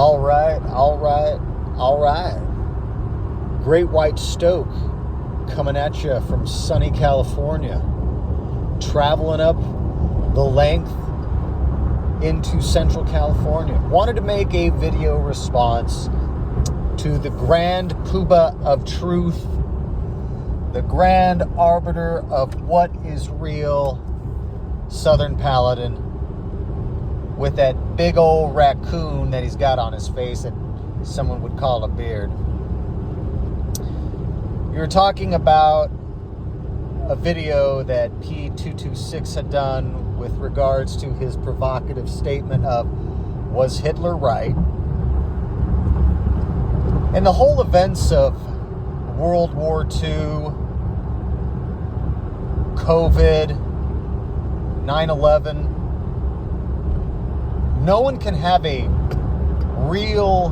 All right. Great White Stoke coming at you from sunny California. Traveling up the length into Central California. Wanted to make a video response to the grand poobah of truth, the grand arbiter of what is real, Southern Paladin, with that big old raccoon that he's got on his face that someone would call a beard. You're talking about a video that P226 had done with regards to his provocative statement of, was Hitler right? And the whole events of World War II, COVID, 9/11, no one can have a real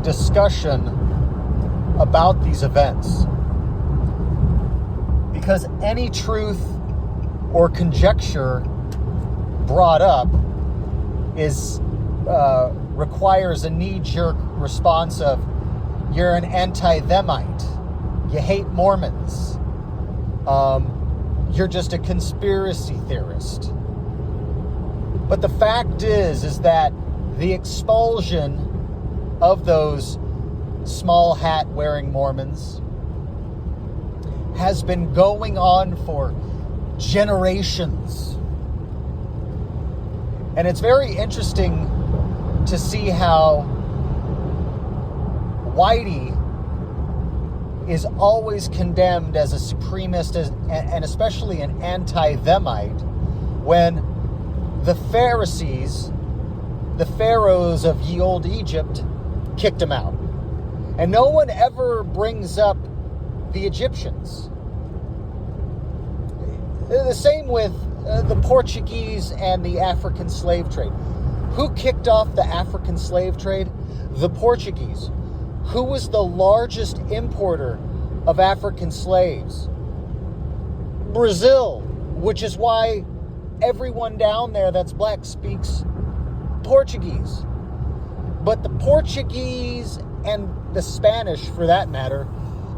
discussion about these events because any truth or conjecture brought up is requires a knee-jerk response of, you're an anti-Themite, you hate Mormons, you're just a conspiracy theorist. But the fact is that the expulsion of those small hat wearing Mormons has been going on for generations. And it's very interesting to see how Whitey is always condemned as a supremacist and especially an anti-Themite when the Pharisees, the pharaohs of ye old Egypt, kicked him out. And no one ever brings up the Egyptians. The same with the Portuguese and the African slave trade. Who kicked off the African slave trade? The Portuguese. Who was the largest importer of African slaves? Brazil, which is why everyone down there that's black speaks Portuguese. But the Portuguese and the Spanish, for that matter,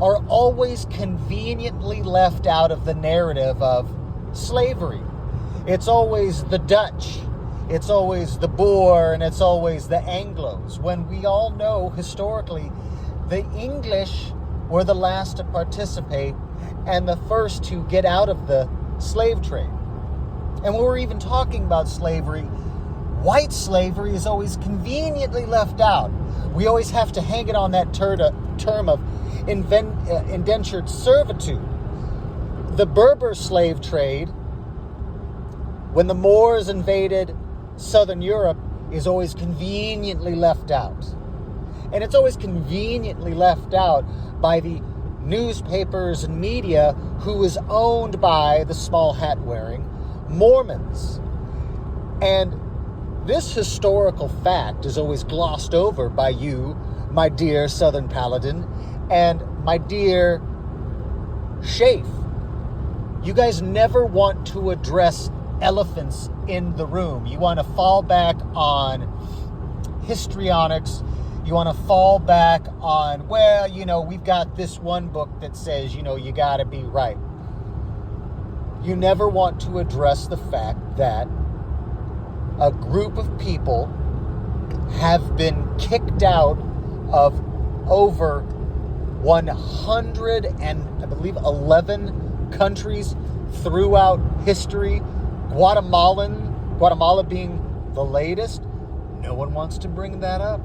are always conveniently left out of the narrative of slavery. It's always the Dutch, it's always the Boer, and it's always the Anglos, when we all know historically the English were the last to participate and the first to get out of the slave trade. And when we're even talking about slavery, white slavery is always conveniently left out. We always have to hang it on that term of indentured servitude. The Berber slave trade, when the Moors invaded Southern Europe, is always conveniently left out. And it's always conveniently left out by the newspapers and media who is owned by the small hat wearing Mormons. And this historical fact is always glossed over by you, my dear Southern Paladin, and my dear Shafe. You guys never want to address elephants in the room. You want to fall back on histrionics. You want to fall back on, well, we've got this one book that says, you got to be right. You never want to address the fact that a group of people have been kicked out of over 111 countries throughout history. Guatemala being the latest. No one wants to bring that up.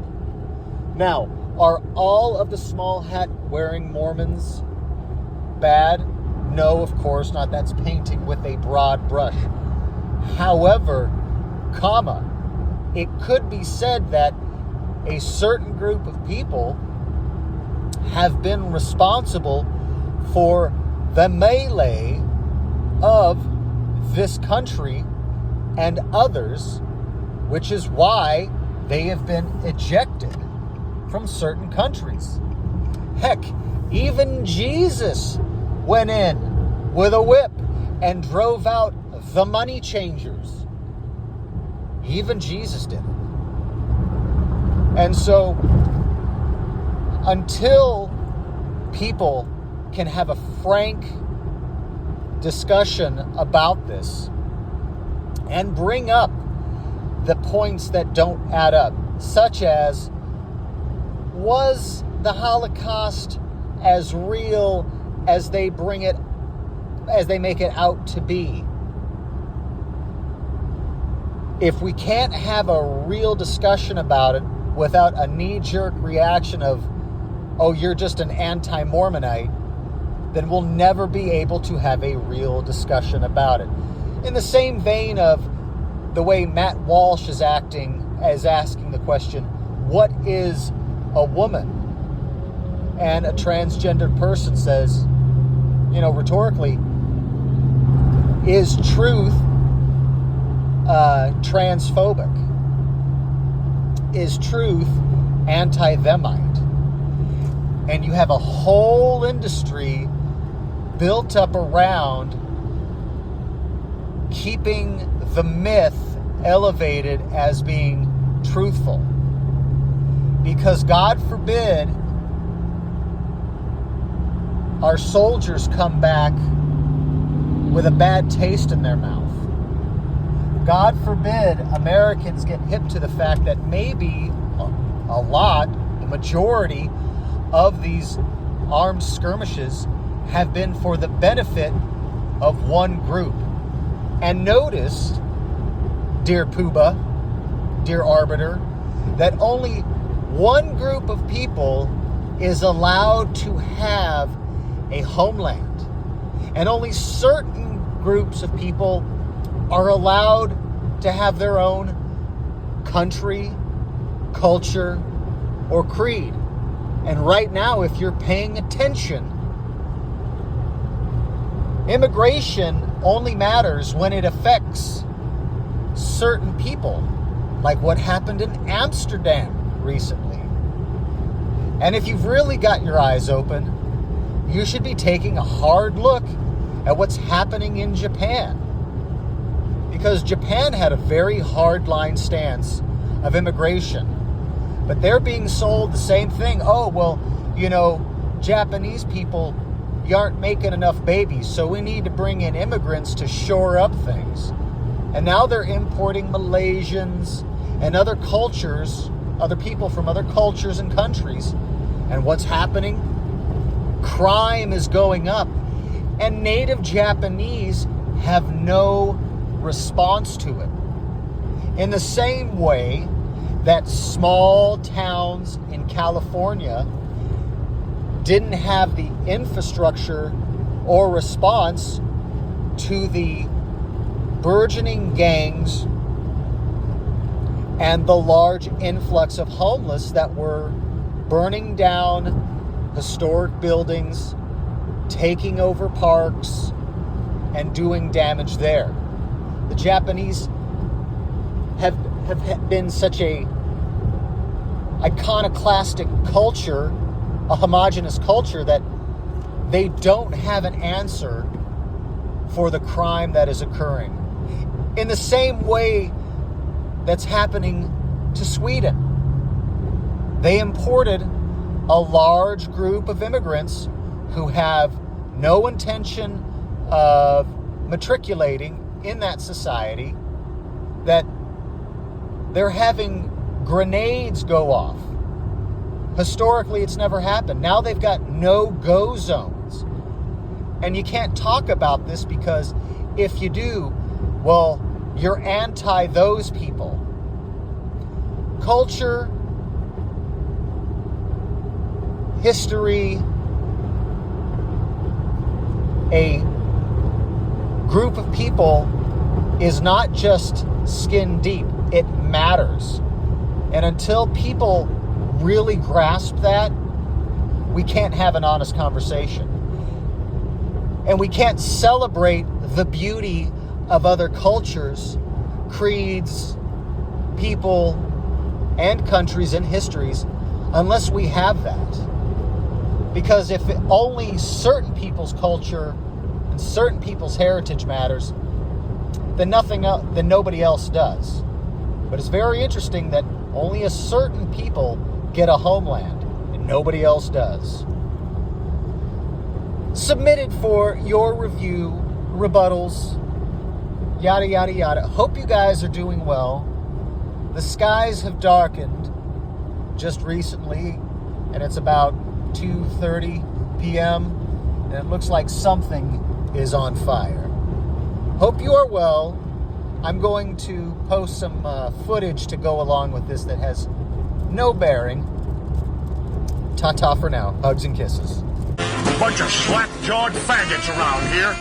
Now, are all of the small hat wearing Mormons bad? No, of course not. That's painting with a broad brush. However, it could be said that a certain group of people have been responsible for the melee of this country and others, which is why they have been ejected from certain countries. Heck, even Jesus went in with a whip and drove out the money changers. Even Jesus did it. And so until people can have a frank discussion about this and bring up the points that don't add up, such as, was the Holocaust as real as they make it out to be? If we can't have a real discussion about it without a knee-jerk reaction of, oh, you're just an anti-Mormonite, then we'll never be able to have a real discussion about it. In the same vein of the way Matt Walsh is asking the question, what is a woman? And a transgendered person says, rhetorically, is truth transphobic? Is truth anti-Themite? And you have a whole industry built up around keeping the myth elevated as being truthful. Because God forbid our soldiers come back with a bad taste in their mouth. God forbid Americans get hip to the fact that maybe the majority of these armed skirmishes have been for the benefit of one group. And notice, dear Puba, dear Arbiter, that only one group of people is allowed to have a homeland. And only certain groups of people are allowed to have their own country, culture, or creed. And right now, if you're paying attention, immigration only matters when it affects certain people, like what happened in Amsterdam recently. And if you've really got your eyes open, you should be taking a hard look at what's happening in Japan. Because Japan had a very hardline stance of immigration. But they're being sold the same thing. Oh, well, Japanese people, you aren't making enough babies, so we need to bring in immigrants to shore up things. And now they're importing Malaysians and other cultures, other people from other cultures and countries. And what's happening? Crime is going up. And native Japanese have no response to it. In the same way that small towns in California didn't have the infrastructure or response to the burgeoning gangs and the large influx of homeless that were burning down historic buildings, taking over parks, and doing damage there. The Japanese have been such a iconoclastic culture, a homogenous culture, that they don't have an answer for the crime that is occurring. In the same way that's happening to Sweden. They imported a large group of immigrants who have no intention of matriculating in that society, that they're having grenades go off. Historically, it's never happened. Now they've got no-go zones. And you can't talk about this because if you do, well, you're anti those people. Culture, history, a group of people is not just skin deep. It matters. And until people really grasp that, we can't have an honest conversation. And we can't celebrate the beauty of other cultures, creeds, people, and countries and histories unless we have that. Because if only certain people's culture and certain people's heritage matters, then nobody else does. But it's very interesting that only a certain people get a homeland and nobody else does. Submitted for your review, rebuttals, yada, yada, yada. Hope you guys are doing well. The skies have darkened just recently, and it's about 2:30 p.m., and it looks like something is on fire. Hope you are well. I'm going to post some footage to go along with this that has no bearing. Ta-ta for now. Hugs and kisses. Bunch of slack-jawed faggots around here.